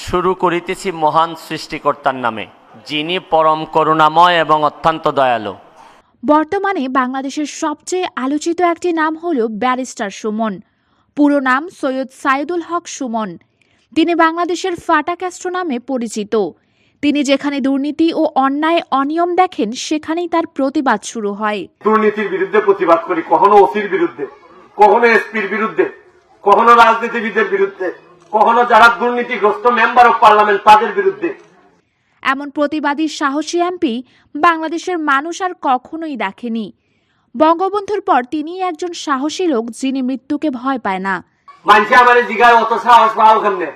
শুরু করিতেছি মহান সৃষ্টিকর্তার নামে, যিনি পরম করুণাময় এবং অত্যন্ত দয়ালু। বর্তমানে বাংলাদেশের সবচেয়ে আলোচিত একটি নাম হল ব্যারিস্টার সুমন। পুরো নাম সৈয়দ সাইদুল হক সুমন। তিনি বাংলাদেশের ফাটা ক্যাস্ট্রো নামে পরিচিত। তিনি যেখানে দুর্নীতি ও অন্যায় অনিয়ম দেখেন, সেখানেই তার প্রতিবাদ শুরু হয়। দুর্নীতির বিরুদ্ধে প্রতিবাদ করি, কখনো ওসির বিরুদ্ধে, কখনো এসপির বিরুদ্ধে, কখনো রাজনীতিবিদদের বিরুদ্ধে, কখনো যারা দুর্নীতিগ্রস্ত মেম্বার অফ পার্লামেন্ট তাদের বিরুদ্ধে। এমন প্রতিবাদী সাহসী এমপি বাংলাদেশের মানুষ আর কখনোই দেখেনি। বঙ্গবন্ধুর পর তিনিই একজন সাহসী লোক, যিনি মৃত্যুকে ভয় পায় না। মানুষে আমার জিগায় অত সাহস পাও কেমনে?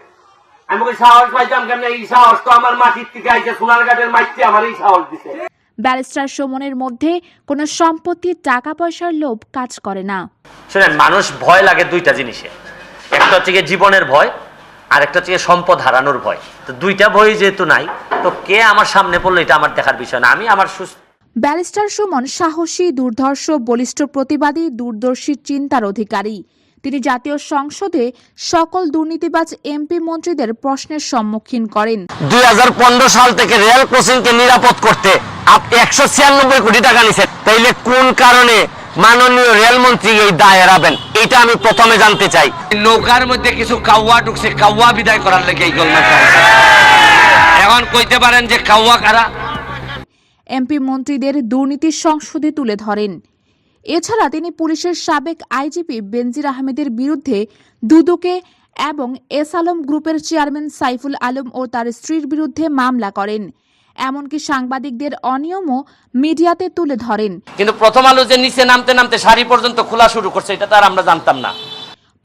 আমি সাহস পাইতাম কেমনে? এই সাহস তো আমার মাটির থেকে আইছে, সোনারঘাটের মাটিতে আমার এই সাহস দিছে। ব্যারিস্টার সুমনের মধ্যে কোনো সম্পত্তি, টাকা পয়সার লোভ কাজ করে না। শুনেন, মানুষ ভয় লাগে দুইটা জিনিসে, একটা হচ্ছে গিয়ে জীবনের ভয়, আর একটা হচ্ছে গিয়ে সম্পদ হারানোর ভয়। তো দুইটা ভয় যেহেতু নাই, তো কে আমার সামনে পড়লো এটা আমার দেখার বিষয় না। আমি আমার ব্যারিস্টার সুমন সাহসী, দুর্ধর্ষ, বলিষ্ঠ প্রতিবাদী, দূরদর্শী চিন্তার অধিকারী। তিনি জাতীয় সংসদে সকল দুর্নীতিবাজ এমপি মন্ত্রীদের প্রশ্নের সম্মুখীন করেন। 2015 সাল থেকে রেল ক্রসিংকে নিরাপদ করতে 196 কোটি টাকা নিছেন, তাইলে কোন কারণে মাননীয় রেলমন্ত্রী এই দায় এড়াবেন? এটা আমি প্রথমে জানতে চাই। নৌকার মধ্যে কিছু কাউয়া ঢুকছে, কাউয়া বিদায় করার লেগে এই গোলমাল চলছে। এখন কইতে পারেন যে কাউয়া কারা? এমপি মন্ত্রীদের দুর্নীতির সংসদে তুলে ধরেন। এছাড়া তিনি পুলিশের সাবেক আইজিপি বেনজির আহমেদের বিরুদ্ধে দুদকে এবং এস আলম গ্রুপের চেয়ারম্যান সাইফুল আলম ও তার স্ত্রীর বিরুদ্ধে মামলা করেন। এমনকি সাংবাদিকদের অনিয়মও মিডিয়াতে তুলে ধরেন। কিন্তু প্রথম আলো যে নিচে নামতে নামতে শাড়ি পর্যন্ত খোলা শুরু করছে, এটা তো আর আমরা জানতাম না।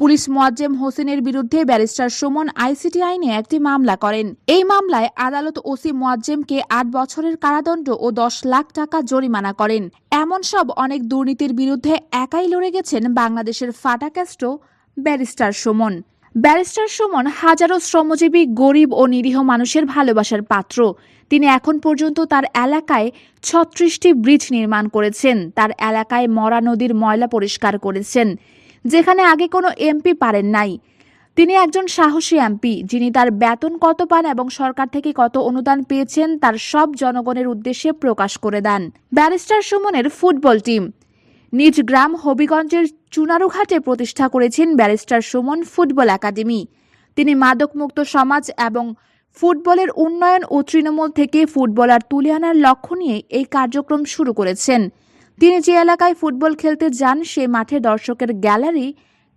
পুলিশ মোয়াজ্জেম হোসেনের বিরুদ্ধে ব্যারিস্টার সুমন আইসিটি আইনে একটি মামলা করেন। এই মামলায় আদালত ওসি মোয়াজ্জেমকে 8 বছরের কারাদণ্ড ও 10 লাখ টাকা জরিমানা করেন। এমন সব অনেক দুর্নীতির বিরুদ্ধে একাই লড়ে গেছেন বাংলাদেশের ফাটা Castro barrister Suman. Barrister Suman হাজারো শ্রমজীবী, গরিব ও নিরীহ মানুষের ভালোবাসার পাত্র। তিনি এখন পর্যন্ত তার এলাকায় 36টি ব্রিজ নির্মাণ করেছেন। তার এলাকায় মরা নদীর ময়লা পরিষ্কার করেছেন, যেখানে আগে কোনো এমপি পারেন নাই। তিনি একজন সাহসী এমপি, যিনি তার বেতন কত পান এবং সরকার থেকে কত অনুদান পেয়েছেন তার সব জনগণের উদ্দেশ্যে প্রকাশ করে দেন। ব্যারিস্টার সুমনের ফুটবল টিম নিজ গ্রাম হবিগঞ্জের চুনারুঘাটে প্রতিষ্ঠা করেছেন ব্যারিস্টার সুমন ফুটবল একাডেমি। তিনি মাদকমুক্ত সমাজ এবং ফুটবলের উন্নয়ন ও তৃণমূল থেকে ফুটবলার তুলে আনার লক্ষ্য নিয়ে এই কার্যক্রম শুরু করেছেন। তিনি যে এলাকায় ফুটবল খেলতে যান, সে মাঠে দর্শকের গ্যালারি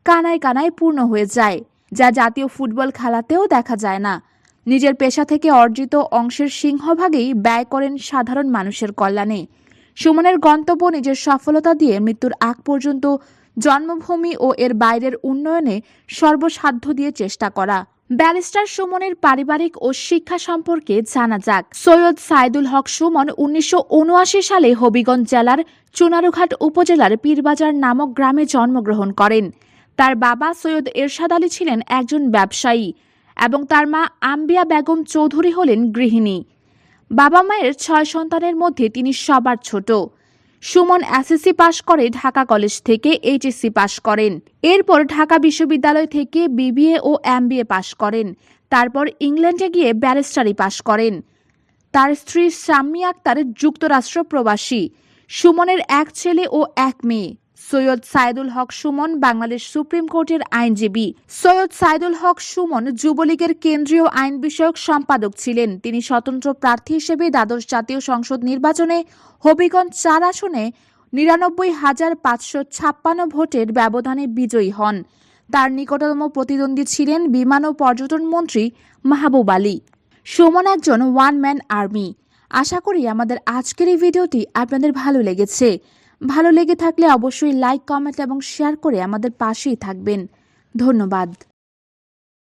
কানায় কানায় পূর্ণ হয়ে যায়, যা জাতীয় ফুটবল খেলাতেও দেখা যায় না। নিজের পেশা থেকে অর্জিত অংশের সিংহভাগেই ব্যয় করেন সাধারণ মানুষের কল্যাণে। সুমনের গন্তব্য নিজের সফলতা দিয়ে মৃত্যুর আগ পর্যন্ত জন্মভূমি ও এর বাইরের উন্নয়নে সর্বসাধ্য দিয়ে চেষ্টা করা। ব্যারিস্টার সুমনের পারিবারিক ও শিক্ষা সম্পর্কে জানা যাক। সৈয়দ সাইদুল হক সুমন 1979 সালে হবিগঞ্জ জেলার চুনারুঘাট উপজেলার পীরবাজার নামক গ্রামে জন্মগ্রহণ করেন। তার বাবা সৈয়দ এরশাদ আলী ছিলেন একজন ব্যবসায়ী এবং তার মা আম্বিয়া বেগম চৌধুরী হলেন গৃহিণী। বাবা মায়ের 6 সন্তানের মধ্যে তিনি সবার ছোট। সুমন এসএসসি পাশ করে ঢাকা কলেজ থেকে এইচএসসি পাশ করেন। এরপর ঢাকা বিশ্ববিদ্যালয় থেকে বিবিএ ও এমবিএ পাশ করেন। তারপর ইংল্যান্ডে গিয়ে ব্যারিস্টারি পাশ করেন। তার স্ত্রী শাম্মী আক্তার যুক্তরাষ্ট্র প্রবাসী। সুমনের এক ছেলে ও এক মেয়ে। সৈয়দ সাইদুল হক সুমন বাংলাদেশ সুপ্রিম কোর্টের আইনজীবী। সৈয়দ সাইদুল হক সুমন যুবলীগের কেন্দ্রীয় আইন বিষয়ক সম্পাদক ছিলেন। তিনি স্বতন্ত্র প্রার্থী হিসেবে দ্বাদশ জাতীয় সংসদ নির্বাচনে হবিগঞ্জ 4 আসনে 99,556 ভোটের ব্যবধানে বিজয়ী হন। তার নিকটতম প্রতিদ্বন্দ্বী ছিলেন বিমান ও পর্যটন মন্ত্রী মাহবুব আলী। সুমন একজন ওয়ান ম্যান আর্মি। আশা করি আমাদের আজকের এই ভিডিওটি আপনাদের ভালো লেগেছে। ভালো লেগে থাকলে অবশ্যই লাইক, কমেন্ট এবং শেয়ার করে আমাদের পাশেই থাকবেন। ধন্যবাদ।